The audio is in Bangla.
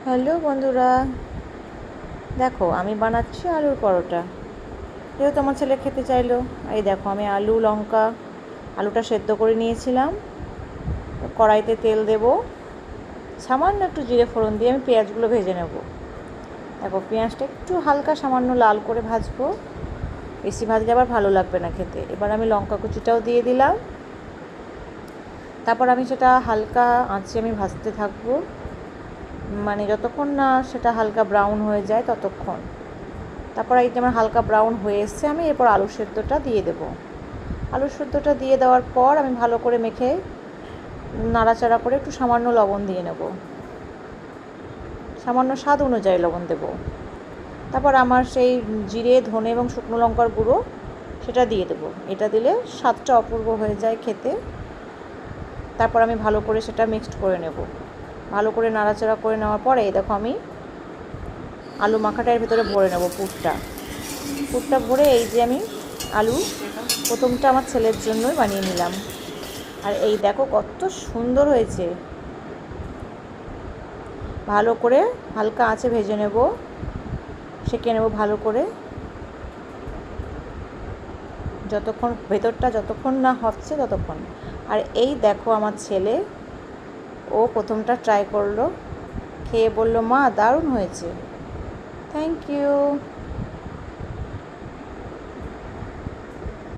হ্যালো বন্ধুরা, দেখো আমি বানাচ্ছি আলুর পরোটা। যেহেতু আমার ছেলে খেতে চাইলো, এই দেখো আমি আলু লঙ্কা আলুটা সেদ্ধ করে নিয়েছিলাম। কড়াইতে তেল দেব, সামান্য একটু জিরে ফোড়ন দিয়ে আমি পেঁয়াজগুলো ভেজে নেব। দেখো পেঁয়াজটা একটু হালকা সামান্য লাল করে ভাজবো, বেশি ভাজলে আবার ভালো লাগবে না খেতে। এবার আমি লঙ্কা কুচিটাও দিয়ে দিলাম। তারপর আমি সেটা হালকা আঁচে আমি ভাজতে থাকবো, মানে যতক্ষণ না সেটা হালকা ব্রাউন হয়ে যায় ততক্ষণ। তারপর এই যে আমার হালকা ব্রাউন হয়ে এসছে, আমি এরপর আলু সেদ্ধটা দিয়ে দেব। আলু সেদ্ধটা দিয়ে দেওয়ার পর আমি ভালো করে মেখে নাড়াচাড়া করে একটু সামান্য লবণ দিয়ে নেব, সামান্য স্বাদ অনুযায়ী লবণ দেব। তারপর আমার সেই জিরে ধনে এবং শুকনো লঙ্কার গুঁড়ো সেটা দিয়ে দেবো। এটা দিলে স্বাদটা অপূর্ব হয়ে যায় খেতে। তারপর আমি ভালো করে সেটা মিক্সড করে নেব। ভালো করে নাড়াচাড়া করে নেওয়ার পরে এই দেখো আমি আলু মাখাটার ভেতরে ভরে নেব পুরটা ভরে এই যে আমি আলু প্রথমটা আমার ছেলের জন্যই বানিয়ে নিলাম। আর এই দেখো কত সুন্দর হয়েছে। ভালো করে হালকা আঁচে ভেজে নেব, সেঁকে নেব ভালো করে, যতক্ষণ না হচ্ছে ততক্ষণ। আর এই দেখো আমার ছেলে, ও প্রথমটা ট্রাই করলো, খেয়ে বলল মা দারুণ হয়েছে। Thank you.